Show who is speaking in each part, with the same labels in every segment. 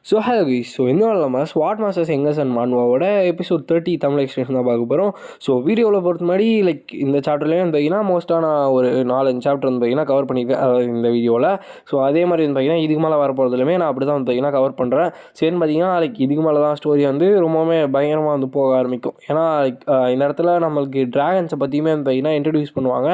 Speaker 1: Hello guys. இன்னும் இல்லாமல் ஸ்வாட் மாஸ்டர்ஸ் எங்கர்ஸ் அண்ட் மான்வாவோட எபிசோட் 30 தமிழ் எக்ஸ்பிளேஷன் தான் பார்க்க போகிறோம். வீடியோவில் பொறுத்த மாதிரி இந்த சாப்டர்லேயே பார்த்தீங்கன்னா மோஸ்ட்டாக நான் ஒரு 4-5 சாப்டர் பார்த்தீங்கன்னா கவர் பண்ணியிருக்கேன் இந்த வீடியோவில். அதே மாதிரி பார்த்தீங்கன்னா இதுக்கு மேலே வரப்போகிறதுலுமே நான் அப்படி தான் பார்த்தீங்கன்னா கவர் பண்ணுறேன். சரின்னு பார்த்தீங்கன்னா இதுக்கு மேலே தான் ஸ்டோரி ரொம்பவுமே பயங்கரமாக போக ஆரம்பிக்கும். ஏன்னா இந்த இடத்துல நம்மளுக்கு ட்ராகன்ஸை பற்றியுமே பார்த்தீங்கன்னா இன்ட்ரடியூஸ் பண்ணுவாங்க.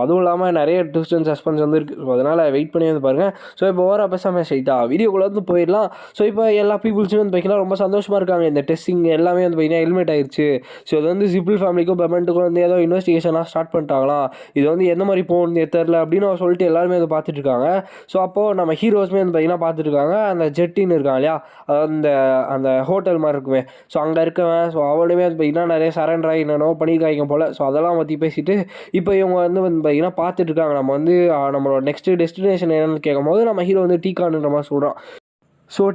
Speaker 1: அதுவும் இல்லாமல் நிறைய ட்விஸ்ட் அண்ட் சஸ்பென்ஸ் இருக்குது. அதனால் வெயிட் பண்ணி பாருங்கள். இப்போ ஓவராக பேசாமல் ஸ்ட்ரைட்டாக வீடியோக்குள்ளே போயிடலாம். இப்போ எல்லா பீப்புள்ஸுமே பார்த்தீங்கன்னா ரொம்ப சந்தோஷமாக இருக்காங்க. இந்த டெஸ்டிங் எல்லாமே பார்த்தீங்கன்னா ஹெல்மெட் ஆயிடுச்சு. இது ஜிப்பிள் ஃபேமிலிக்கும் பெமெண்ட்டுக்கும் ஏதோ இன்வெஸ்டிகேஷனாக ஸ்டார்ட் பண்ணிட்டாங்களாம். இது எந்த மாதிரி போகணுன்னு தெரில அப்படின்னு சொல்லிட்டு எல்லாருமே அதை பார்த்துட்டு இருக்காங்க. அப்போது நம்ம ஹீரோஸுமே பார்த்தீங்கன்னா பார்த்துட்டு இருக்காங்க. அந்த ஜெட்டின்னு இருக்காங்க இல்லையா, அதாவது அந்த ஹோட்டல் மாதிரி இருக்குமே, அங்கே இருக்கவன் அவனுமே பார்த்தீங்கன்னா நிறைய சரண்டர் ஆகி என்னென்னோ பண்ணியிருக்காங்க போல். அதெல்லாம் பற்றி பேசிட்டு இப்போ இவங்க பார்த்தீங்கன்னா பார்த்துட்டு இருக்காங்க. நம்மளோட நெக்ஸ்ட் டெஸ்டினேஷன் என்னன்னு கேட்கும்போது நம்ம ஹீரோ டீகான்ன்ற மாதிரி சொல்கிறான்.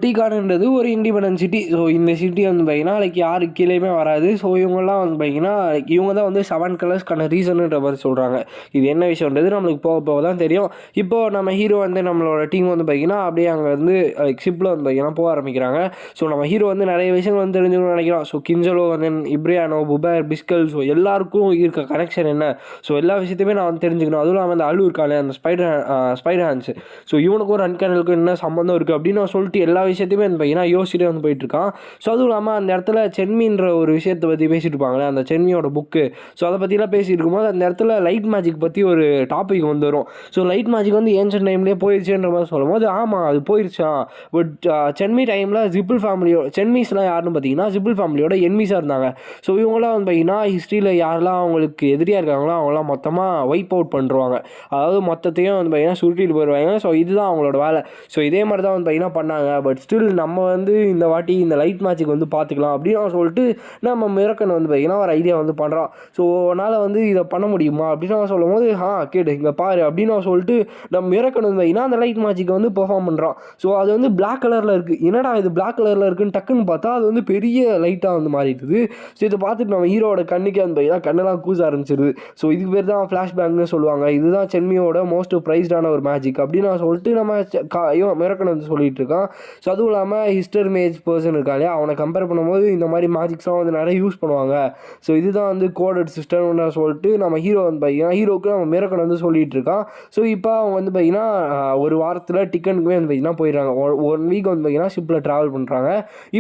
Speaker 1: டீகான்ன்றது ஒரு இண்டிபெண்டன்ட் சிட்டி. இந்த சிட்டி பார்த்தீங்கன்னா யாரு கீழேயுமே வராது. இவங்கெல்லாம் பார்த்தீங்கன்னா இவங்க தான் 7 கலர்ஸ்க்கான ரீசனுன்ற மாதிரி சொல்கிறாங்க. இது என்ன விஷயன்றது நம்மளுக்கு போக போக தான் தெரியும். இப்போது நம்ம ஹீரோ நம்மளோட டீம் பார்த்தீங்கன்னா அப்படியே அங்கே ஷிப்பில் பார்த்தீங்கன்னா போக ஆரம்பிக்கிறாங்க. நம்ம ஹீரோ நிறைய விஷயங்கள் தெரிஞ்சுக்கணும்னு நினைக்கிறோம். கிஞ்சலோ இப்ரியானோ புபேர் பிஸ்கல் எல்லாருக்கும் இருக்க கனெக்ஷன் என்ன, எல்லா விஷயத்தையுமே நான் தெரிஞ்சுக்கணும். அதுவும் இல்லாமல் அந்த அலு இருக்காங்க, அந்த ஸ்பைடர் ஹேண்ட்ஸ், இவனுக்கும் ஒரு அன்கேனலுக்கும் என்ன சம்மந்தம் இருக்குது அப்படின்னு நான் சொல்லிட்டு எல்லா விஷயத்தையுமே பார்த்தீங்கன்னா யோசிச்சுட்டு போயிட்டுருக்கான். அதுவும் இல்லாமல் அந்த இடத்துல சென்மின்ற ஒரு விஷயத்தை பற்றி பேசிட்டு இருப்பாங்களே, அந்த சென்மியோட புக்கு, அதை பற்றிலாம் பேசிட்டு இருக்கும்போது அந்த இடத்துல லைட் மேஜிக் பற்றி ஒரு டாபிக் வரும். லைட் மேஜிக் ஏன்ஷியன்ட் டைம்லேயே போயிடுச்சுன்ற மாதிரி சொல்லும் போது ஆமாம் அது போயிடுச்சான். பட் சென்மி டைமில் ஜிப்பிள் ஃபேமிலியோட சென்மிஸ்லாம் யாருன்னு பார்த்தீங்கன்னா ஜிப்பிள் ஃபேமிலியோட என்மிஸாக இருந்தாங்க. இவங்களாம் பார்த்தீங்கன்னா ஹிஸ்ட்ரியில் யாரெல்லாம் அவங்களுக்கு எதிரியாக இருக்காங்களோ அவங்களாம் மொத்தமாக வைப் அவுட் பண்ணுறாங்க. அதாவது மொத்தத்தையும் பார்த்தீங்கன்னா சுருட்டிட்டு போயிடுவாங்க. இதுதான் அவங்களோட வேலை. இதே மாதிரி தான் பார்த்தீங்கன்னா பண்ணாங்க. பட் ஸ்டில் நம்ம இந்த வாட்டி இந்த லைட் மேட்சுக்கு பார்த்துக்கலாம் அப்படின்னு சொல்லிட்டு நம்ம மிரக்கன் பார்த்தீங்கன்னா ஒரு ஐடியா பண்ணுறான். அதனால் இதை பண்ண முடியுமா அப்படின்னு சொல்லும் போது கேடு இங்கே பாரு அப்படின்னு சொல்லிட்டு நம்ம மிரக்கன் பார்த்தீங்கன்னா அந்த லைட் மேட்சுக்கு பெர்ஃபார்ம் பண்ணுறான். அது பிளாக் கலரில் இருக்குது. என்னடா இது பிளாக் கலரில் இருக்குன்னு டக்குன்னு பார்த்தா அது பெரிய லைட்டாக மாறிடுது. இதை பார்த்துட்டு நம்ம ஹீரோட கண்ணுக்கே பார்த்தீங்கன்னா கண்ணெல்லாம் கூச ஆரம்பிச்சிருது. இதுக்கு பேர் தான் ஃப்ளாஷ்பேக்னு சொல்லுவாங்க. இதுதான் சென்மியோட மோஸ்ட் ப்ரைஸ்டான ஒரு மேஜிக் அப்படின்னு சொல்லிட்டு நம்ம மிரக்கன் சொல்லிட்டு இருக்கான். அதுவும் இல்லாமல் ஹிஸ்டர் மேஜ் பர்சன் இருக்காலே அவனை கம்பேர் பண்ணும்போது இந்த மாதிரி மேஜிக்ஸ்லாம் நிறைய யூஸ் பண்ணுவாங்க. இதுதான் கோடட் சிஸ்டம்னு சொல்லிட்டு நம்ம ஹீரோ பார்த்தீங்கன்னா ஹீரோக்கு நம்ம மிரக்கன் சொல்லிட்டு இருக்கான். இப்போ அவங்க பார்த்தீங்கன்னா ஒரு வாரத்தில் டிக்கனுக்குமே பார்த்தீங்கன்னா போயிடுறாங்க. 1 வீக் பார்த்தீங்கன்னா ஷிப்பில் ட்ராவல் பண்ணுறாங்க.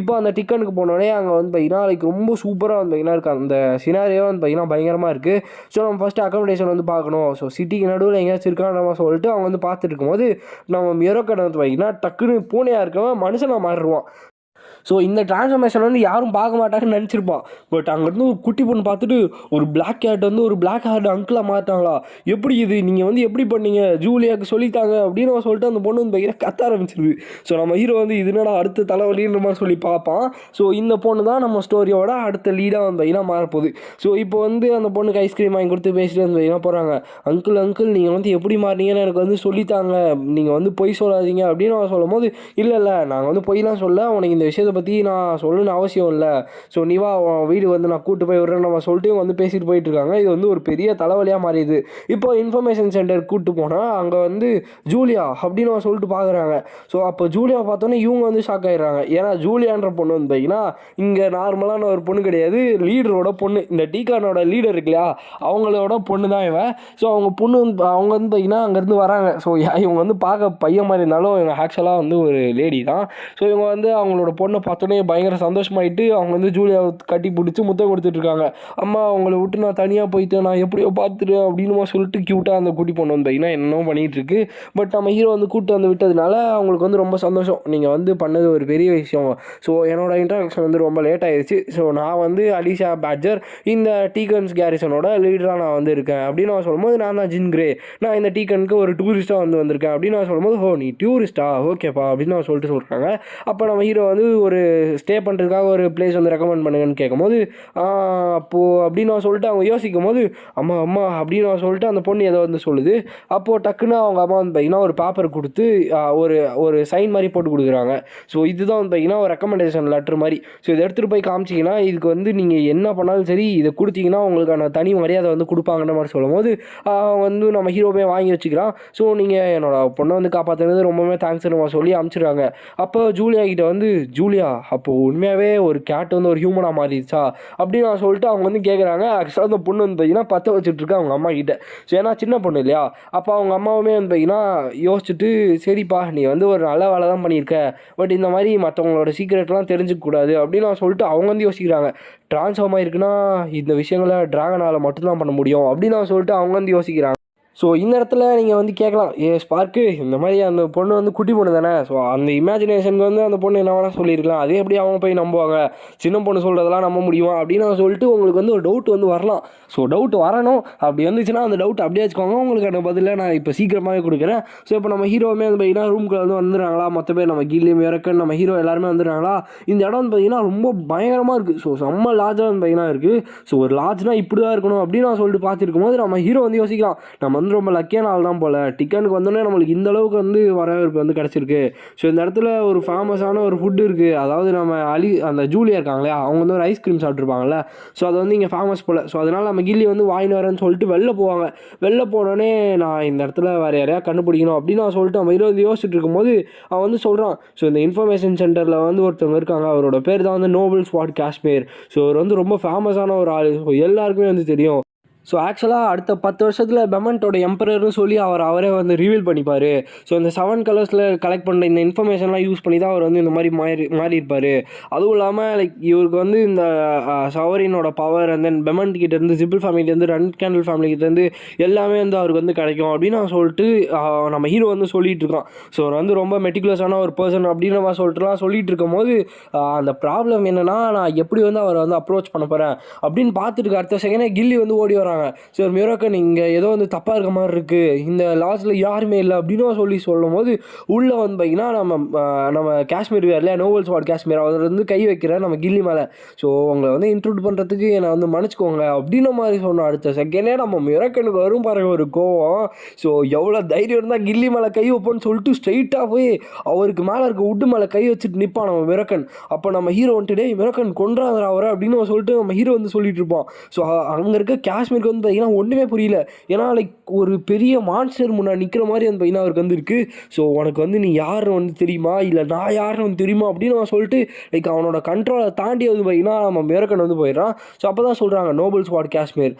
Speaker 1: இப்போ அந்த டிக்கனுக்கு போனோடனே அங்கே பார்த்தீங்கன்னா ரொம்ப சூப்பராக பார்த்தீங்கன்னா இருக்காங்க. அந்த சினாரியோ பார்த்தீங்கன்னா பயங்கரமாக இருக்குது. நம்ம ஃபஸ்ட்டு அக்காமடேஷன் பார்க்கணும். சிட்டிக்கு நடுவில் எங்கேயாச்சும் இருக்கான்னு சொல்லிட்டு அவங்க பார்த்துட்டு இருக்கும்போது நம்ம மிரக்கன் பார்த்தீங்கன்னா டக்குன்னு பூனையாக இருக்கவன் மனுஷனாக மாறிடுவான். இந்த டிரான்ஸ்ஃபர்மேஷன் யாரும் பார்க்க மாட்டாங்கன்னு நினச்சிருப்பான். பட் அங்கேருந்து ஒரு குட்டி பொண்ணு பார்த்துட்டு ஒரு பிளாக் கேட் ஒரு பிளாக் ஹேர்டு அங்கிளாக மாற்றாங்களா, எப்படி இது நீங்கள் எப்படி பண்ணீங்க, ஜூலியாவுக்கு சொல்லித்தாங்க அப்படின்னு சொல்லிட்டு அந்த பொண்ணு பார்த்தீங்கன்னா கத்த ஆரம்பிச்சிருது. நம்ம ஹீரோ இது என்னடா அடுத்த தலைவலின்ற மாதிரி சொல்லி பார்ப்பான். இந்த பொண்ணு தான் நம்ம ஸ்டோரியோட அடுத்த லீடாக பார்த்தீங்கன்னா மாறப்போகுது. இப்போ அந்த பொண்ணுக்கு ஐஸ்கிரீம் வாங்கி கொடுத்து பேசிட்டு பார்த்தீங்கன்னா போகிறாங்க. அங்கிள் நீங்கள் எப்படி மாறினீங்கன்னு எனக்கு சொல்லித்தாங்க, நீங்கள் பொய் சொல்லாதீங்க அப்படின்னு சொல்லும் போது இல்லை நாங்கள் பொய்லாம் சொல்ல, உனக்கு இந்த விஷயத்தை பற்றி நான் சொல்லணும்னு அவசியம் இல்லை. நீ வா வீடு நான் கூட்டு போய் விடுறேன் நம்ம சொல்லிட்டு பேசிட்டு போயிட்டு இருக்காங்க. இது ஒரு பெரிய தலைவலியாக மாறிடுது. இப்போ இன்ஃபர்மேஷன் சென்டர் கூப்பிட்டு போனால் அங்கே ஜூலியா அப்படின்னு சொல்லிட்டு பார்க்குறாங்க. அப்போ ஜூலியா பார்த்தோன்னே இவங்க ஷாக் ஆகிடுறாங்க. ஏன்னா ஜூலியான்ற பொண்ணு பார்த்தீங்கன்னா இங்கே நார்மலான ஒரு பொண்ணு கிடையாது, லீடரோட பொண்ணு. இந்த டீகானோட லீடர் இருக்கு இல்லையா, அவங்களோட பொண்ணு தான் இவன். அவங்க பொண்ணு அவங்க பார்த்தீங்கன்னா அங்கேருந்து வராங்க. இவங்க பார்க்க பையன் மாதிரி இருந்தாலும் இவங்க ஆக்சுவலாக ஒரு லேடி தான். இவங்க அவங்களோட பொண்ணை பார்த்தோன்னே பயங்கர சந்தோஷமாயிட்டு அவங்க ஜூலியாவை கட்டி பிடிச்சி முத்தம் கொடுத்துட்ருக்காங்க. அம்மா அவங்கள விட்டு நான் தனியாக போயிட்டு நான் எப்படியோ பார்த்துட்டேன் அப்படின்னு சொல்லிட்டு க்யூட்டாக அந்த குட்டி பொண்ணு பார்த்தீங்கன்னா என்னென்னோ பண்ணிகிட்ருக்கு. பட் நம்ம ஹீரோ கூப்பிட்டு விட்டதுனால அவங்களுக்கு ரொம்ப சந்தோஷம். நீங்கள் பண்ணது ஒரு பெரிய விஷயம். என்னோட இன்ட்ராக்ஷன் ரொம்ப லேட் ஆகிடுச்சு. நான் அலிஷா பேட்ஜர் இந்த டீகன்ஸ் கேரிசனோட லீடராக நான் இருக்கேன் அப்படின்னு நான் சொல்லும்போது நான் தான் ஜின் கிரே, நான் இந்த டீகனுக்கு ஒரு டூரிஸ்ட்டாக வந்திருக்கேன் அப்படின்னு நான் சொல்லும்போது நீ டூரிஸ்ட்டா ஓகேப்பா அப்படின்னு நான் சொல்லிட்டு சொல்கிறாங்க. அப்போ நம்ம ஹீரோ ஒரு ஸ்டே பண்ணுறதுக்காக ஒரு பிளேஸ் வந்து ரெக்கமெண்ட் பண்ணுங்கன்னு கேட்கும்போது அப்போது அப்படின்னு நான் சொல்லிட்டு அவங்க யோசிக்கும் போது அம்மா அம்மா அப்படின்னு நான் சொல்லிட்டு அந்த பொண்ணு ஏதோ வந்து சொல்லுது. அப்போது டக்குன்னு அவங்க அம்மா வந்து பார்த்திங்கன்னா ஒரு பேப்பர் கொடுத்து ஒரு ஒரு சைன் மாதிரி போட்டு கொடுக்குறாங்க. ஸோ இதுதான் வந்து பார்த்திங்கன்னா ஒரு ரெக்கமெண்டேஷன் லெட்டர் மாதிரி. ஸோ இதை எடுத்துகிட்டு போய் காமிச்சிங்கன்னா இதுக்கு வந்து நீங்கள் என்ன பண்ணாலும் சரி இதை கொடுத்தீங்கன்னா உங்களுக்கான தனி மரியாதை வந்து கொடுப்பாங்கன்ற மாதிரி சொல்லும்போது வந்து நம்ம ஹீரோவே வாங்கி வச்சுக்கிறான். ஸோ நீங்கள் என்னோட பொண்ணை வந்து காப்பாற்றுனது ரொம்பவே தேங்க்ஸ் நம்ம சொல்லி அனுப்பிச்சிடுறாங்க. அப்போ ஜூலியா கிட்ட வந்து ஜூலியா அப்போது உண்மையாகவே ஒரு கேட் வந்து ஒரு ஹியூமனாக மாறிடுச்சா அப்படின்னு நான் சொல்லிட்டு அவங்க வந்து கேட்குறாங்க. ஆக்சுவலாக அந்த பொண்ணு வந்து பார்த்திங்கன்னா பற்ற வச்சுட்டு இருக்கா அவங்க அம்மா கிட்ட. ஸோ ஏன்னா சின்ன பொண்ணு இல்லையா, அப்போ அவங்க அம்மாவுமே வந்து பார்த்திங்கன்னா யோசிச்சுட்டு சரிப்பா நீ வந்து ஒரு நல்ல வேலை தான் பண்ணியிருக்க, பட் இந்த மாதிரி மற்றவங்களோட சீக்ரெட்லாம் தெரிஞ்சுக்கக்கூடாது அப்படின்னு நான் சொல்லிட்டு அவங்க வந்து யோசிக்கிறாங்க. ட்ரான்ஸ்ஃபார்ம் ஆகிருக்குன்னா இந்த விஷயங்களை ட்ராகனால் மட்டும்தான் பண்ண முடியும் அப்படின்னு நான் சொல்லிட்டு அவங்க வந்து யோசிக்கிறாங்க. ஸோ இந்த இடத்துல நீங்கள் வந்து கேட்கலாம், ஸ்பார்க்கு இந்த மாதிரி அந்த பொண்ணு வந்து குட்டி பொண்ணு தானே, ஸோ அந்த இமேஜினேஷனுக்கு வந்து அந்த பொண்ணு என்ன வேணால் சொல்லியிருக்கலாம், அதே எப்படி அவங்க போய் நம்புவாங்க, சின்ன பொண்ணு சொல்கிறதெல்லாம் நம்ப முடியுமா அப்படின்னு நான் சொல்லிட்டு உங்களுக்கு வந்து ஒரு டவுட் வந்து வரலாம். ஸோ டவுட் வரணும், அப்படி வந்துச்சுன்னா அந்த டவுட் அப்படியே வச்சுக்கோங்க. உங்களுக்கு அந்த பதிலை நான் இப்போ சீக்கிரமாகவே கொடுக்குறேன். ஸோ இப்போ நம்ம ஹீரோவுமே வந்து பார்த்திங்கன்னா ரூம்குள்ளே வந்து வந்துடுறாங்களா, மற்ற பேர் நம்ம கில்லியம் இறக்கன் நம்ம ஹீரோ எல்லாருமே வந்துடுறாங்களா. இந்த இடம் வந்து பார்த்திங்கன்னா ரொம்ப பயங்கரமாக இருக்குது. ஸோ செம்ம லார்ஜாக வந்து பார்த்திங்கன்னா இருக்குது. ஸோ ஒரு லார்ஜ்னால் இப்படி தான் இருக்கணும் அப்படின்னு நான் சொல்லிட்டு பார்த்துருக்கும் போது நம்ம ஹீரோ வந்து யோசிக்கலாம், நம்ம வந்து ரொம்ப லக்கியான ஆள் தான் போல், டிக்கனுக்கு வந்தோடனே நம்மளுக்கு இந்த அளவுக்கு வந்து வரவேற்பு வந்து கிடச்சிருக்கு. ஸோ இந்த இடத்துல ஒரு ஃபேமஸான ஒரு ஃபுட்டு இருக்குது, அதாவது நம்ம அந்த ஜூலியா இருக்காங்களே அவங்க வந்து ஒரு ஐஸ்கிரீம் சாப்பிட்ருப்பாங்கல்ல, ஸோ அது வந்து இங்கே ஃபேமஸ் போல். ஸோ அதனால் நம்ம கில்லி வந்து வாங்கிட்டு வரேன்னு சொல்லிட்டு வெளில போவாங்க. வெளில போனோடனே நான் இந்த இடத்துல வேறு யாரையா கண்டுபிடிக்கணும் அப்படின்னு நான் சொல்லிட்டு அவன் வந்து யோசிச்சுட்டு இருக்கும்போது அவன் வந்து சொல்கிறான், ஸோ இந்த இன்ஃபர்மேஷன் சென்டரில் வந்து ஒருத்தவங்க இருக்காங்க, அவரோட பேர் தான் வந்து நோபல் ஸ்வாட் காஷ்மீர். ஸோ அவர் வந்து ரொம்ப ஃபேமஸான ஒரு ஆள், ஸோ எல்லாருக்குமே வந்து தெரியும். ஸோ ஆக்சுவலாக அடுத்த 10 வருஷத்தில் பெமண்டோட எம்பரர்னு சொல்லி அவரே வந்து ரிவீல் பண்ணிப்பார். ஸோ இந்த 7 கலர்ஸில் கலெக்ட் பண்ணுற இந்த இன்ஃபர்மேஷன்லாம் யூஸ் பண்ணி தான் அவர் வந்து இந்த மாதிரி மாறியிருப்பார். அதுவும் இல்லாமல் லைக் இவருக்கு வந்து இந்த சவரினோட பவர் அண்ட் தென் பெமண்ட் கிட்டேருந்து ஜிபிள் ஃபேமிலியிலேருந்து ரன் கேண்டில் ஃபேமிலிக்கிட்டேருந்து எல்லாமே வந்து அவருக்கு வந்து கிடைக்கும் அப்படின்னு நான் சொல்லிட்டு நம்ம ஹீரோ வந்து சொல்லிகிட்டு இருக்கான். ஸோ அவர் வந்து ரொம்ப மெட்டிகுலஸான ஒரு பர்சன் அப்படின்னு நம்ம சொல்லிட்டுலாம் சொல்லிகிட்டு இருக்கும் போது அந்த ப்ராப்ளம் என்னென்னா நான் எப்படி வந்து அவரை வந்து அப்ரோச் பண்ண போகிறேன் அப்படின்னு பார்த்துட்டு அடுத்த செகண்டே கில்லி வந்து ஓடி வராங்க. ஸோ மிராக்கன் இங்கே ஏதோ வந்து தப்பாக இருக்க மாதிரி இருக்குது, இந்த லாஸ்ட்டில் யாருமே இல்லை அப்படின்னு சொல்லும் போது உள்ளே வந்து பார்த்திங்கன்னா நம்ம காஷ்மீர் இல்லையா நோபல் ஸ்வாட் காஷ்மீர் அவர் வந்து கை வைக்கிறேன் நம்ம கில்லி மேலே. ஸோ உங்களை வந்து இன்ட்ரூட் பண்ணுறதுக்கு என்னை வந்து மன்னிச்சுக்கோங்க அப்படின்ன மாதிரி சொன்னோம். அடுத்த செகண்டே நம்ம மிராக்கனுக்கு வரும் பாருங்க ஒரு கோவம். ஸோ எவ்வளோ தைரியம் இருந்தால் கில்லி மேலே கை வைப்போன்னு சொல்லிட்டு ஸ்ட்ரைட்டாக போய் அவருக்கு மேலே இருக்க உட்டு மேலே கை வச்சுட்டு நிற்பான் நம்ம மிராக்கன். அப்போ நம்ம ஹீரோ வந்துட்டு மிராக்கன் கொன்றாங்க அவரை அப்படின்னு சொல்லிட்டு நம்ம ஹீரோ வந்து சொல்லிட்டு இருப்போம். ஸோ அங்கே இருக்க காஷ்மீருக்கு வந்து பார்த்திங்கன்னா ஒன்றுமே புரியல, ஏன்னா லைக் ஒரு பெரிய மான்ஸ்டர் முன்னாடி நிற்கிற மாதிரி வந்து பார்த்திங்கன்னா அவருக்கு வந்து இருக்குது. ஸோ உனக்கு வந்து நீ யாருன்னு வந்து தெரியுமா, இல்லை நான் யாருன்னு வந்து தெரியுமா அப்படின்னு அவன் சொல்லிட்டு லைக் அவனோட கண்ட்ரோலை தாண்டி வந்து பார்த்திங்கன்னா நம்ம மிராக்கன் வந்து போயிடுறான். ஸோ அப்போ தான் சொல்கிறாங்க நோபல் ஸ்வாட் காஷ்மீர்.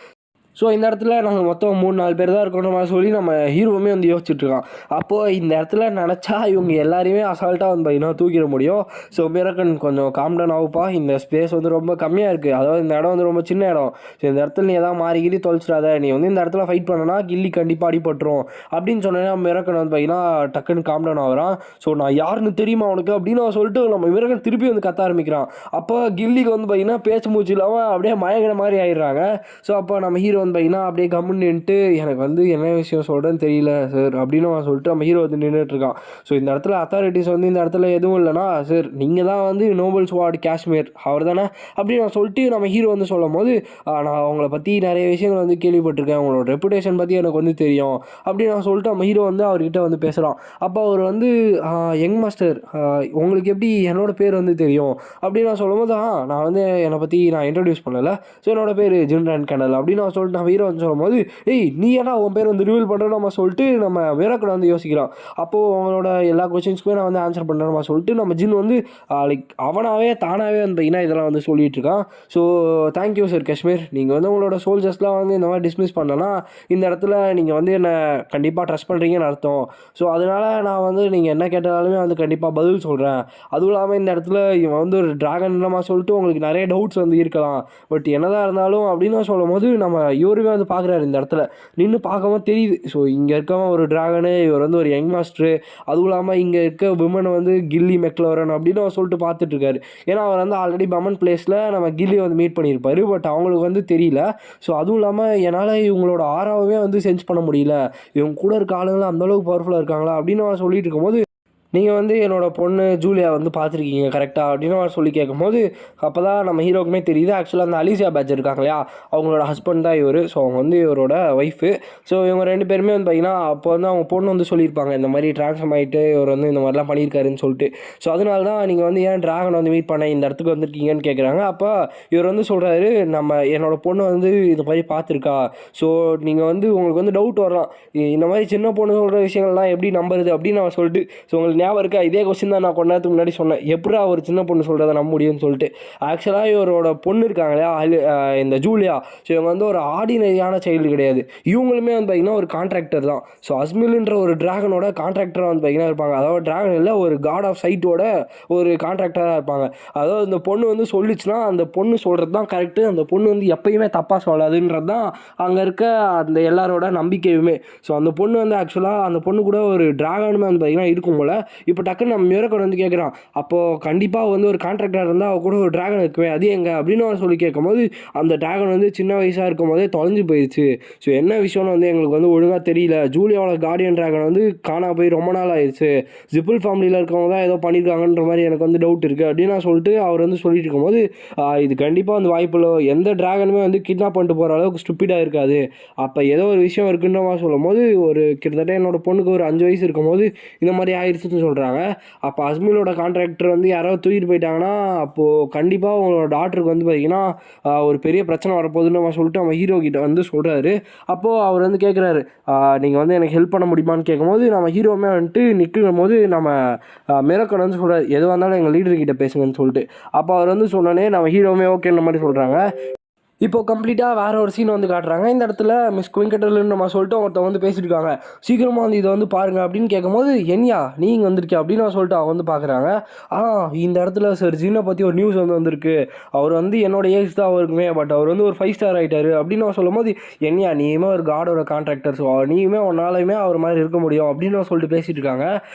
Speaker 1: ஸோ இந்த இடத்துல நாங்கள் மொத்தம் 3-4 பேர் தான் இருக்கணும் மாதிரி சொல்லி நம்ம ஹீரோவுமே வந்து யோசிச்சுட்ருக்கான். அப்போது இந்த இடத்துல நினச்சா இவங்க எல்லாரையுமே அசால்ட்டாக வந்து பார்த்திங்கன்னா தூக்கிட முடியும். ஸோ மிராக்கன் கொஞ்சம் காம்டவுன் ஆகுப்பா, இந்த ஸ்பேஸ் வந்து ரொம்ப கம்மியாக இருக்குது, அதாவது இந்த இடம் வந்து ரொம்ப சின்ன இடம், ஸோ இந்த இடத்துல நீ எதாவது மாறிக்கிட்டு தொலைச்சிடாத, நீ வந்து இந்த இடத்துல ஃபைட் பண்ணனா கில்லி கண்டிப்பாக அடிபட்டுரும் அப்படின்னு சொன்னேன்னா மிராக்கன் வந்து பார்த்திங்கன்னா டக்குன்னு காம்டவுன் ஆகிறான். ஸோ நான் யாருன்னு தெரியுமா அவனுக்கு அப்படின்னு சொல்லிட்டு நம்ம மிராக்கன் திருப்பி வந்து கத்த ஆரம்பிக்கிறான். அப்போ கில்லிக்கு வந்து பார்த்திங்கன்னா பேச்சு மூச்சு இல்லாமல் அப்படியே மயங்கிற மாதிரி ஆயிடுறாங்க. ஸோ அப்போ நம்ம ஹீரோ வந்து பார்த்திங்கன்னா அப்படியே கம்முன்னு நின்றுட்டு எனக்கு வந்து என்ன விஷயம் சொல்கிறேன்னு தெரியல சார் அப்படின்னு அவன் சொல்லிட்டு நம்ம ஹீரோ வந்து நின்றுட்டுருக்கான். ஸோ இந்த இடத்துல அத்தாரிட்டிஸ் வந்து இந்த இடத்துல எதுவும் இல்லைனா சார் நீங்கள் தான் வந்து நோபல் ஸ்வாட் காஷ்மீர் அவர் தானே அப்படின்னு நான் சொல்லிட்டு நம்ம ஹீரோ வந்து சொல்லும் போது நான் அவங்கள பற்றி நிறைய விஷயங்கள் வந்து கேள்விப்பட்டிருக்கேன், உங்களோட ரெப்புடேஷன் பற்றி எனக்கு வந்து தெரியும் அப்படின்னு நான் சொல்லிட்டு நம்ம ஹீரோ வந்து அவர்கிட்ட வந்து பேசுகிறான். அப்போ அவர் வந்து யங் மாஸ்டர் உங்களுக்கு எப்படி என்னோட பேர் வந்து தெரியும் அப்படின்னு நான் சொல்லும் போது நான் வந்து என்னை பற்றி நான் இன்ட்ரடியூஸ் பண்ணலை, ஸோ என்னோட பேர் ஜின்ரன் கேண்டல் அப்படின்னு நான் சொல்லிட்டு நம்ம ஹீரோ வந்து சொல்லும் போது நீ ஏன்னா உன் பேர் வந்து ரிவீல் பண்ணுறோம் நம்ம சொல்லிட்டு நம்ம மிராக்கன் வந்து யோசிக்கிறோம். அப்போது அவங்களோட எல்லா கொஸ்டின்ஸ்க்குமே நான் வந்து ஆன்சர் பண்ணுறேன் நம்ம சொல்லிட்டு நம்ம ஜின் வந்து லைக் அவனாகவே தானாகவே வந்து பார்த்திங்கன்னா இதெல்லாம் வந்து சொல்லிகிட்டு இருக்கான். ஸோ தேங்க்யூ சார் காஷ்மீர், நீங்கள் வந்து உங்களோட சோல்ஜர்ஸ்லாம் வந்து இந்த மாதிரி டிஸ்மிஸ் பண்ணனா இந்த இடத்துல நீங்கள் வந்து என்னை கண்டிப்பாக ட்ரஸ்ட் பண்ணுறீங்கன்னு அர்த்தம். ஸோ அதனால் நான் வந்து நீங்கள் என்ன கேட்டாலுமே வந்து கண்டிப்பாக பதில் சொல்கிறேன். அதுவும் இல்லாமல் இந்த இடத்துல இவன் வந்து ஒரு ட்ராகன் நம்ம சொல்லிட்டு உங்களுக்கு நிறைய டவுட்ஸ் வந்து இருக்கலாம், பட் என்னதான் இருந்தாலும் அப்படின்னு சொல்லும் போது நம்ம இவருமே வந்து பார்க்குறாரு இந்த இடத்துல நின்று பார்க்கும்போது தெரியுது. ஸோ இங்கே இருக்கவன் ஒரு ட்ராகனு, இவர் வந்து ஒரு யங் மாஸ்டரு, அதுவும் இல்லாமல் இங்கே இருக்க விமனை வந்து கில்லி மெக்லோரன் அப்படின்னு அவர் சொல்லிட்டு பார்த்துட்ருக்காரு. ஏன்னா அவர் வந்து ஆல்ரெடி பமன் பிளேஸில் நம்ம கில்லி வந்து மீட் பண்ணியிருப்பார், பட் அவங்களுக்கு வந்து தெரியல. ஸோ அதுவும் இல்லாமல் என்னால் இவங்களோட ஆறாவே வந்து சென்ஸ் பண்ண முடியல, இவங்க கூட இருக்க ஆளுங்களாம் அந்தளவுக்கு பவர்ஃபுல்லாக இருக்காங்களா அப்படின்னு அவர் சொல்லிட்டு இருக்கும்போது நீங்கள் வந்து என்னோடய பொண்ணு ஜூலியா வந்து பார்த்துருக்கீங்க கரெக்டாக அப்படின்னு அவர் சொல்லி கேட்கும்போது அப்போ தான் நம்ம ஹீரோக்குமே தெரியுது ஆக்சுவலாக அந்த அலிசியா பேட்ச் இருக்காங்க இல்லையா, அவங்களோட ஹஸ்பண்ட் தான் இவர். ஸோ அவங்க வந்து இவரோட ஒய்ஃபு. ஸோ இவங்க 2 பேருமே வந்து பார்த்திங்கன்னா அப்போ வந்து அவங்க பொண்ணு வந்து சொல்லியிருப்பாங்க இந்த மாதிரி ட்ரான்ஸ்ஃபார்ம் ஆகிட்டு இவர் வந்து இந்த மாதிரிலாம் பண்ணியிருக்காருன்னு சொல்லிட்டு. ஸோ அதனால தான் நீங்கள் வந்து ஏன் ட்ராகன் வந்து மீட் பண்ண இந்த இடத்துக்கு வந்திருக்கீங்கன்னு கேட்குறாங்க. அப்போ இவர் வந்து சொல்கிறாரு, என்னோடய பொண்ணு வந்து இந்த மாதிரி பார்த்துருக்கா. ஸோ நீங்கள் வந்து உங்களுக்கு வந்து டவுட் வரலாம், இந்த மாதிரி சின்ன பொண்ணு சொல்கிற விஷயங்கள்லாம் எப்படி நம்புறது அப்படின்னு நான் சொல்லிட்டு. ஸோ உங்களுக்கு ஞாபகம் இருக்கா, இதே கொஸ்டின் தான் நான் கொஞ்ச நேரத்துக்கு முன்னாடி சொன்னேன், எப்படா ஒரு சின்ன பொண்ணு சொல்கிறத நம்ப முடியும்னு சொல்லிட்டு. ஆக்சுவலாக இவரோட பொண்ணு இருக்காங்க இல்லையா, இந்த ஜூலியா. ஸோ இவங்க வந்து ஒரு ஆர்டினரியான சைல்டு கிடையாது. இவங்களுமே வந்து பார்த்திங்கன்னா ஒரு கான்ட்ராக்டர் தான். ஸோ அஸ்மில்ன்ற ஒரு ட்ராகனோட கான்ட்ராக்டராக வந்து பார்த்திங்கன்னா இருப்பாங்க. அதாவது ட்ராகன் இல்லை, ஒரு காட் ஆஃப் சைட்டோட ஒரு கான்ட்ராக்டராக இருப்பாங்க. அதாவது இந்த பொண்ணு வந்து சொல்லிச்சுன்னா அந்த பொண்ணு சொல்கிறது தான் கரெக்டு, அந்த பொண்ணு வந்து எப்பயுமே தப்பாக சொல்லாதுன்றது தான் அங்கே இருக்க அந்த எல்லாரோட நம்பிக்கையுமே. ஸோ அந்த பொண்ணு வந்து ஆக்சுவலாக அந்த பொண்ணு கூட ஒரு ட்ராகனுமே வந்து பார்த்திங்கன்னா இருக்கும் போல். இப்போ டக்குன்னு நம்ம மிரக்கன் வந்து கேட்குறான், அப்போது கண்டிப்பாக வந்து ஒரு கான்ட்ராக்டர் இருந்தால் அவள் கூட ஒரு ட்ராகன் இருக்குமே, அது எங்கே அப்படின்னு அவர் சொல்லி கேட்கும்போது அந்த ட்ராகன் வந்து சின்ன வயசாக இருக்கும் போதே தொலைஞ்சு போயிடுச்சு. ஸோ என்ன விஷயம்னு வந்து எங்களுக்கு வந்து ஒழுங்காக தெரியல, ஜூலியாவோட கார்டியன் ட்ராகன் வந்து காணா போய் ரொம்ப நாள் ஆயிடுச்சு, ஜிப்பிள் ஃபேமிலியில் இருக்கவங்க தான் ஏதோ பண்ணியிருக்காங்கன்ற மாதிரி எனக்கு வந்து டவுட் இருக்குது அப்படின்னு நான் சொல்லிட்டு அவர் வந்து சொல்லிட்டு இருக்கும்போது இது கண்டிப்பாக வந்து வாய்ப்பில்லை, எந்த ட்ராகனுமே வந்து கிட்னாப் பண்ணிட்டு போகிற அளவுக்கு ஸ்டூப்பிடாக இருக்காது, அப்போ ஏதோ ஒரு விஷயம் இருக்குன்ற மாதிரி சொல்லும் போது ஒரு கிட்டத்தட்ட என்னோடய பொண்ணுக்கு ஒரு 5 வயசு இருக்கும் போது இந்த மாதிரி ஆயிடுச்சுன்னு சொல்கிறாங்க. அப்போ அஸ்மிலோட கான்ட்ராக்டர் வந்து யாராவது தூக்கிட்டு போயிட்டாங்கன்னா அப்போது கண்டிப்பாக அவங்களோட டாக்டருக்கு வந்து பார்த்திங்கன்னா ஒரு பெரிய பிரச்சனை வரப்போகுதுன்னு நம்ம சொல்லிட்டு நம்ம ஹீரோ கிட்ட வந்து சொல்கிறாரு. அப்போது அவர் வந்து கேட்குறாரு, நீங்கள் வந்து எனக்கு ஹெல்ப் பண்ண முடியுமான்னு கேட்கும்போது நம்ம ஹீரோவுமே வந்துட்டு நிற்கும் போது நம்ம மிரக்கன் வந்து சொல்கிறார், எதுவாக இருந்தாலும் எங்கள் லீடர்கிட்ட பேசுங்கன்னு சொல்லிட்டு. அப்போ அவர் வந்து சொன்னோன்னே நம்ம ஹீரோவுமே ஓகேன்ற மாதிரி சொல்கிறாங்க. இப்போது கம்ப்ளீட்டாக வேறு ஒரு சீன் வந்து காட்டுறாங்க. இந்த இடத்துல மிஸ் குவிங்கட்டல்னு நம்ம சொல்லிட்டு ஒருத்தவங்க வந்து பேசிட்டு இருக்காங்க. சீக்கிரமாக வந்து இதை வந்து பாருங்கள் அப்படின்னு கேட்கும்போது, என்னையா நீ இங்கே வந்திருக்கியா அப்படின்னு நான் சொல்லிட்டு அவங்க வந்து பார்க்குறாங்க. இந்த இடத்துல சார் ஜீனை பற்றி ஒரு நியூஸ் வந்து வந்திருக்கு, அவர் வந்து என்னோட ஏஜ் தான் அவருக்குமே, பட் அவர் வந்து ஒரு 5 ஸ்டார் ஆகிட்டார் அப்படின்னு நான் சொல்லும் போது, என்னையா நீயுமே ஒரு காடோட கான்ட்ராக்டர், ஸோ நீயுமே உன்னாலையுமே அவர் மாதிரி இருக்க முடியும் அப்படின்னு நான் சொல்லிட்டு பேசிகிட்டு இருக்காங்க.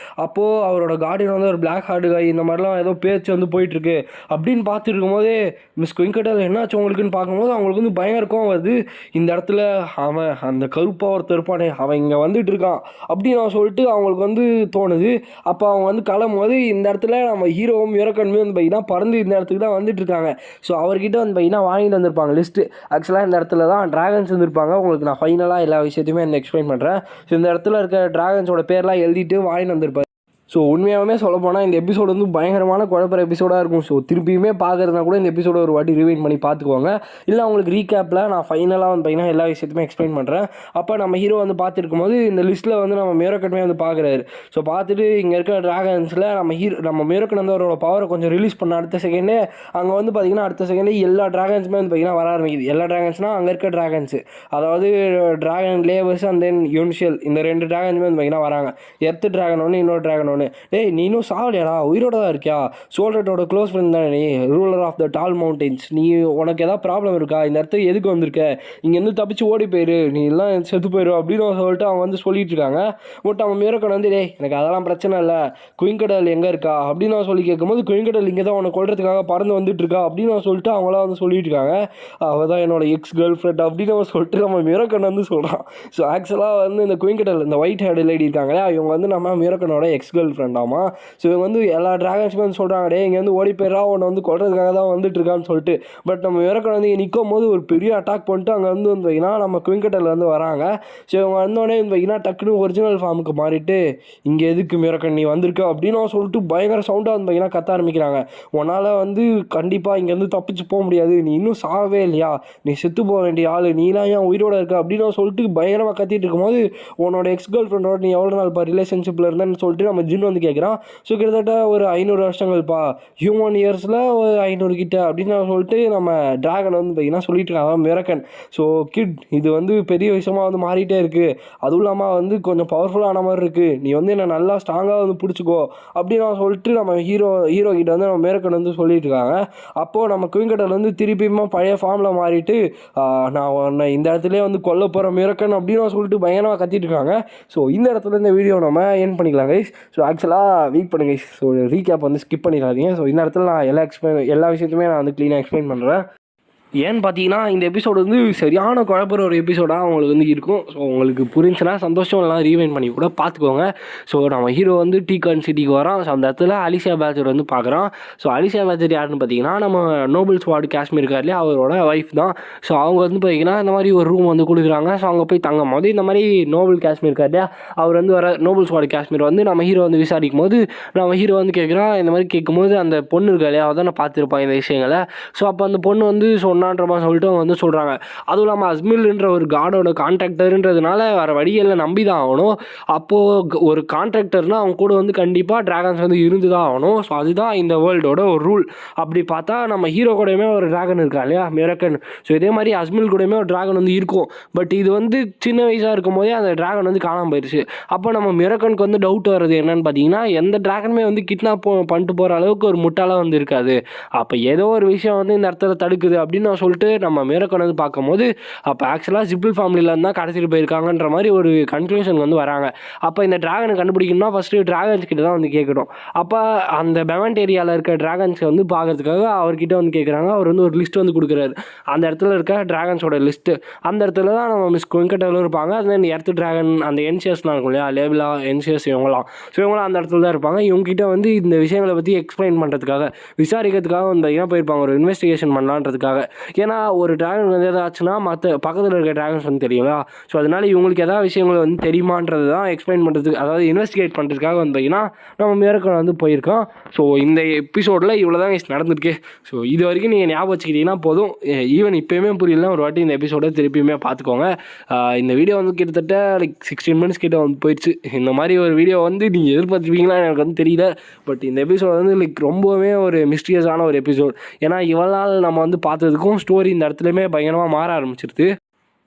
Speaker 1: அப்போது அவரோட கார்டியன் வந்து ஒரு பிளாக் ஹார்டு காய் இந்த மாதிரிலாம் ஏதோ பேச்சு வந்து போயிட்டுருக்கு அப்படின்னு பார்த்துட்டு இருக்கும்போதே மிஸ் குவிங்கட்டல் என்னாச்சு உங்களுக்குன்னு பார்க்கும்போது அவங்களுக்கு வந்து பயங்கர கோவம் வருது. இந்த இடத்துல அவன் அந்த கருப்பாக ஒருத்தர் இருப்பானே அவன் இங்கே வந்துட்டு இருக்கான் அப்படின்னு நான் சொல்லிட்டு அவங்களுக்கு வந்து தோணுது. அப்போ அவங்க வந்து கிளம்பும்போது இந்த இடத்துல நம்ம ஹீரோவும் மிரக்கனுமே வந்து பார்த்திங்கன்னா பறந்து இந்த இடத்துக்கு தான் வந்துட்டு இருக்காங்க. ஸோ அவர்கிட்ட வந்து பார்த்திங்கன்னா வாங்கிட்டு வந்திருப்பாங்க லிஸ்ட்டு. ஆக்சுவலாக இந்த இடத்துல தான் ட்ராகன்ஸ் வந்துருப்பாங்க. உங்களுக்கு நான் ஃபைனலாக எல்லா விஷயத்தையுமே இந்த எக்ஸ்பிளைன் பண்ணுறேன். ஸோ இந்த இடத்துல இருக்க ட்ராகன்ஸோட பேர்லாம் எழுதிட்டு வாங்கிட்டு வந்திருப்பாங்க. ஸோ உண்மையாகவே சொல்லப்போனால் இந்த எபிசோடு வந்து பயங்கரமான குழப்பற எபிசோடாக இருக்கும். ஸோ திருப்பியுமே பார்க்குறதுனா கூட இந்த எபிசோட ஒரு வாட்டி ரிவைண்ட் பண்ணி பார்த்துக்குவாங்க. இல்லை அவங்களுக்கு ரீகேப்பில் நான் ஃபைனலாக வந்து பார்த்திங்கன்னா எல்லா விஷயத்தையுமே எக்ஸ்பிளைன் பண்ணுறேன். அப்போ நம்ம ஹீரோ வந்து பார்த்துருக்கும் போது இந்த லிஸ்ட்டில் வந்து நம்ம மிரக்கனுமே வந்து பார்க்குறாரு. ஸோ பார்த்துட்டு இங்கே இருக்கிற ட்ராகன்ஸில் நம்ம மிரக்கன் வந்து அவரோட பவரை கொஞ்சம் ரிலீஸ் பண்ண அடுத்த செகண்டே அங்கே வந்து பார்த்திங்கன்னா அடுத்த செகண்டே எல்லா ட்ராகன்ஸுமே வந்து பார்த்திங்கன்னா வர ஆரம்பிக்குது. எல்லா ட்ராகன்ஸ்னால் அங்கே இருக்க ட்ராகன்ஸு, அதாவது ட்ராகன் லேவர்ஸ் அண்ட் தென் யூனிஷியல், இந்த 2 ட்ராகன்ஸுமே வந்து பார்த்திங்கன்னா வராங்க. எர்த் ட்ராகன் ஒன்று, இன்னொரு ட்ராகன் ஒன்று. டேய் நீ இன்னும் சாவலையாடா, உயிரோட தான் இருக்கியா, சோல்டரோட க்ளோஸ் ஃப்ரெண்ட் தானே நீ, ruler of the tall mountains, நீ உனக்கு எதாவது ப்ராப்ளம் இருக்கா, இந்த இடத்துக்கு எதுக்கு வந்திருக்க, இங்கேருந்து தப்பிச்சு ஓடி போயிரு, நீ எல்லாம் செத்து போயிரு அப்படின்னு சொல்லிட்டு அவங்க வந்து சொல்லிட்டு இருக்காங்க. பட் அவன் மிரக்கன் வந்து டேய் எனக்கு அதெல்லாம் பிரச்சனை இல்லை, குயிங்கடல் எங்கே இருக்கா அப்படின்னு நான் சொல்லி கேட்கும்போது, குயிங்கடல் இங்கே தான் உன்னை கொள்றதுக்காக பறந்து வந்துட்டு இருக்கா அப்படின்னு நான் சொல்லிட்டு அவங்களாம் வந்து சொல்லிட்டு இருக்காங்க. அவள் தான் என்னோட எக்ஸ் கேர்ள் ஃப்ரெண்ட் அப்படின்னு அவன் சொல்லிட்டு நம்ம மிரக்கன் வந்து சொல்கிறான். ஸோ ஆக்சுவலாக வந்து இந்த குயிங்கடல் இந்த ஒயிட் ஹேட் லேடி இருக்காங்களே இவங்க வந்து நம்ம மிரக்கனோட எக்ஸ் கேர்ள் ஃப்ரெண்டாமா. ஸோ இவங்க வந்து எல்லா ட்ராகன்ஸுமே வந்து சொல்கிறாங்க, டே இங்கே வந்து ஓடி போயிடா, உன்னை வந்து கொள்றதுக்காக தான் வந்துட்டு இருக்கான்னு சொல்லிட்டு. பட் நம்ம மிரக்கன் வந்து நிற்கும் போது ஒரு பெரிய அட்டாக் பண்ணிட்டு அங்கே வந்து வைக்கினா நம்ம குயிங்கட்டல் வந்து வராங்க. ஸோ இவங்க வந்தோடனே வந்து வைக்கினா டக்குன்னு ஒரிஜினல் ஃபார்முக்கு மாறிட்டு இங்கே எதுக்கு மிரக்கன் நீ வந்திருக்க அப்படின்னு சொல்லிட்டு பயங்கர சவுண்டாக வந்து வைக்கினா கத்த ஆரம்பிக்கிறாங்க. உன்னால் வந்து கண்டிப்பாக இங்கேருந்து தப்பிச்சு போக முடியாது, நீ இன்னும் சாகவே இல்லையா, நீ செத்து போக வேண்டிய ஆள், நீலாம் ஏன் உயிரோட இருக்க அப்படின்னு சொல்லிட்டு பயங்கரமாக கத்திட்டு இருக்கும்போது உன்னோட எக்ஸ் கேர்ள் ஃப்ரெண்டோட நீ எவ்வளோ நாள் ரிலேஷன்ஷிப்பில் இருந்தேன்னு சொல்லிட்டு நம்ம ஜின் வந்து கேட்குறான். ஸோ கிட்டத்தட்ட ஒரு 500 வருஷங்கள்ப்பா, ஹியூமன் இயர்ஸில் ஒரு 500 கிட்ட அப்படின்னு சொல்லிட்டு நம்ம ட்ராகன் வந்து பார்த்திங்கன்னா சொல்லிட்டு இருக்காங்க மிரக்கன். ஸோ கிட் இது வந்து பெரிய விஷயமாக வந்து மாறிட்டே இருக்குது, அதுவும் இல்லாமல் வந்து கொஞ்சம் பவர்ஃபுல்லான மாதிரி இருக்குது, நீ வந்து என்னை நல்லா ஸ்ட்ராங்காக வந்து பிடிச்சிக்கோ அப்படின்னு சொல்லிட்டு நம்ம ஹீரோ கிட்ட வந்து நம்ம மிரக்கன் வந்து சொல்லிட்டு இருக்காங்க. அப்போது நம்ம குயிங்கடல் வந்து திருப்பியுமா பழைய ஃபார்மில் மாறிட்டு நான் உன்னை இந்த இடத்துலேயே வந்து கொல்ல போகிற மிரக்கன் அப்படின்னு சொல்லிட்டு பயங்கரமாக கத்திட்டு இருக்காங்க. ஸோ இந்த இடத்துல இந்த வீடியோ நம்ம என் பண்ணிக்கலாம் கைஸ். ஸோ ஆக்சுவலாக வெயிட் பண்ணுங்க, ஸோ ரீகேப் வந்து ஸ்கிப் பண்ணிடாதீங்க. ஸோ இந்த இடத்துல நான் எல்லா விஷயத்தையுமே நான் வந்து க்ளீனாக எக்ஸ்பிளைன் பண்ணுறேன். ஏன்னு பார்த்தீங்கன்னா இந்த எபிசோடு வந்து சரியான குழப்பற ஒரு எபிசோடாக அவங்களுக்கு வந்து இருக்கும். ஸோ உங்களுக்கு புரிஞ்சுன்னா சந்தோஷம், எல்லாம் ரீவைண்ட் பண்ணி கூட பார்த்துக்கோங்க. ஸோ நம்ம ஹீரோ வந்து டீகான் சிட்டிக்கு வரான். ஸோ அந்த இடத்துல அலிஷா பேச்சர் வந்து பார்க்குறான். ஸோ அலிஷா பேச்சர் யாருன்னு பார்த்தீங்கன்னா நம்ம நோபல் ஸ்வாட் காஷ்மீர் இருக்கார்லையே அவரோட ஒய்ஃப் தான். ஸோ அவங்க வந்து பார்த்தீங்கன்னா இந்த மாதிரி ஒரு ரூம் வந்து கொடுக்குறாங்க. ஸோ அங்கே போய் தங்கும் போது இந்த மாதிரி நோபல் காஷ்மீர் இருக்கார் இல்லையா, அவர் வந்து வர நோபல் ஸ்வாட் காஷ்மீர் வந்து நம்ம ஹீரோ வந்து விசாரிக்கும் போது நம்ம ஹீரோ வந்து கேட்குறான். இந்த மாதிரி கேட்கும்போது அந்த பொண்ணு இருக்கா இல்லையா, அவள் தான் நான் பார்த்துருப்பான் இந்த விஷயங்களை. ஸோ அப்போ அந்த பொண்ணு வந்து சொன்னான்ற மாதிரி சொல்லிட்டு அவங்க வந்து சொல்கிறாங்க. அதுவும் இல்லாமல் அஸ்மில்ன்ற ஒரு காடோட கான்ட்ராக்டருன்றதுனால வர வழியில் நம்பி தான் ஆகணும். அப்போது ஒரு கான்ட்ராக்டர்னால் அவங்க கூட வந்து கண்டிப்பாக ட்ராகன்ஸ் வந்து இருந்து தான் ஆகணும். ஸோ அதுதான் இந்த வேர்ல்டோட ஒரு ரூல். அப்படி பார்த்தா நம்ம ஹீரோ கூடயுமே ஒரு ட்ராகன் இருக்கா இல்லையா, மிரக்கன். ஸோ இதே மாதிரி அஸ்மில் கூடயுமே ஒரு ட்ராகன் வந்து இருக்கும். பட் இது வந்து சின்ன வயசாக இருக்கும் போதே அந்த ட்ராகன் வந்து காணாமல் போயிடுச்சு. அப்போ நம்ம மிரக்கனுக்கு வந்து டவுட் வர்றது என்னன்னு பார்த்தீங்கன்னா, எந்த ட்ராகனுமே வந்து கிட்னாப் பண்ணிட்டு போகிற அளவுக்கு ஒரு முட்டாளாக வந்து இருக்காது. அப்போ ஏதோ ஒரு விஷயம் வந்து இந்த இடத்துல தடுக்குது அப்படின்னு நான் சொல்லிட்டு நம்ம மிரக்கன் வந்து பார்க்கும்போது அப்போ ஆக்சுவலாக ஜிப்பிள் ஃபேமிலியிலேருந்து தான் கடத்திட்டு போயிருக்காங்கன்ற மாதிரி ஒரு கன்க்ளூஷன் வந்து வராங்க. அப்போ இந்த ட்ராகனை கண்டுபிடிக்கணும்னா ஃபஸ்ட்டு ட்ராகன்ஸ் கிட்ட தான் வந்து கேட்கணும். அப்போ அந்த பெவண்ட் ஏரியாவில் இருக்க ட்ராகன்ஸை வந்து பார்க்கறதுக்காக அவர்கிட்ட வந்து கேட்குறாங்க. அவர் வந்து ஒரு லிஸ்ட் வந்து கொடுக்குறாரு. அந்த இடத்துல இருக்க ட்ராகன்ஸோட லிஸ்ட்டு. அந்த இடத்துல தான் நம்ம மிஸ் வெங்கடலும் இருப்பாங்க. அது எர்த் ட்ராகன் அந்த என்சிஎஸ்லாம் இருக்கும் இல்லையா, லேபிளா என்சிஎஸ் இவங்களாம். ஸோ இவங்களாம் அந்த இடத்துல தான் இருப்பாங்க. இவங்ககிட்ட வந்து இந்த விஷயங்களை பற்றி எக்ஸ்பிளைன் பண்ணுறதுக்காக விசாரிக்கிறதுக்காக வந்து பார்த்தீங்கன்னா போயிருப்பாங்க, ஒரு இன்வெஸ்டிகேஷன் பண்ணலான்றதுக்காக. ஏன்னா ஒரு ட்ராகன் வந்து எதாச்சுன்னா மற்ற பக்கத்தில் இருக்க ட்ராகன்ஸ் வந்து தெரியுங்களா. ஸோ அதனால இவங்களுக்கு எதாவது விஷயங்கள் வந்து தெரியுமான்றது தான் எக்ஸ்பிளைன் பண்ணுறதுக்கு, அதாவது இன்வெஸ்டிகேட் பண்ணுறதுக்காக வந்து பார்த்தீங்கன்னா நம்ம மிரக்கன் வந்து போயிருக்கோம். ஸோ இந்த எபிசோடில் இவ்வளோ தான் நடந்திருக்கு. ஸோ இது வரைக்கும் நீங்கள் ஞாபகம் வச்சுக்கிட்டீங்கன்னா போதும். ஈவன் இப்போயுமே புரியல, ஒரு வாட்டி இந்த எபிசோடை திருப்பியுமே பார்த்துக்கோங்க. இந்த வீடியோ வந்து கிட்டத்தட்ட லைக் 16 மினிட்ஸ் கிட்ட வந்து போயிடுச்சு. இந்த மாதிரி ஒரு வீடியோ வந்து நீங்கள் எதிர்பார்த்துருப்பீங்களா எனக்கு வந்து தெரியல. பட் இந்த எபிசோட் வந்து லைக் ரொம்பவே ஒரு மிஸ்டீரியஸான ஒரு எபிசோட். ஏன்னா இவ்வளோ நாள் நம்ம வந்து பார்த்ததுக்கும் ஸ்டோரி இந்த இடத்துலையுமே பயங்கரமாக மாற ஆரம்பிச்சிருது.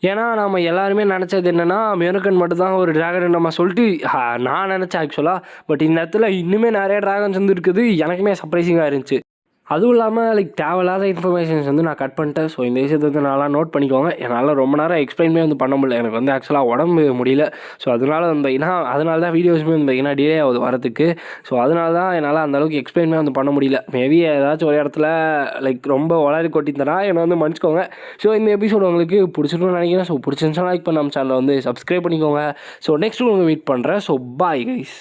Speaker 1: ஏன்னா நம்ம எல்லாருமே நினச்சது என்னென்னா மிரக்கன் மட்டும்தான் ஒரு ட்ராகன் நம்ம சொல்லிட்டு நான் நினச்சேன் ஆக்சுவலாக. பட் இந்த இடத்துல இன்னுமே நிறைய ட்ராகன்ஸ் வந்து இருக்குது. எனக்குமே சர்ப்ரைசிங்காக இருந்துச்சு. அதுவும் இல்லாமல் லைக் தேவையில்லாத இன்ஃபர்மேஷன்ஸ் வந்து நான் கட் பண்ணிட்டேன். ஸோ இந்த விஷயத்தை வந்து நல்லா நோட் பண்ணிக்கோங்க. என்னால் ரொம்ப நேரம் எக்ஸ்பிளைன்மே வந்து பண்ண முடியல. எனக்கு வந்து ஆக்சுவலாக உடம்பு முடியல. ஸோ அதனால வந்து அதனால தான் வீடியோஸுமே வந்து டிலே ஆகுது வரதுக்கு. ஸோ அதனால தான் என்னால் அந்தளவுக்கு எக்ஸ்பிளைன்மே வந்து பண்ண முடியல. மேபி ஏதாச்சும் ஒரு இடத்துல லைக் ரொம்ப வளரி கொட்டித்தனா என்னை வந்து மன்னிச்சிக்கோங்க. ஸோ இந்த எபிசோடு உங்களுக்கு பிடிச்சிருக்குன்னு நினைக்கிறேன். ஸோ பிடிச்சிருந்துச்சுன்னா லைக் பண்ண நம்ம சேனலை வந்து சப்ஸ்கிரைப் பண்ணிக்கோங்க. ஸோ நெக்ஸ்ட் உங்களுக்கு மீட் பண்ணுறேன். So bye guys.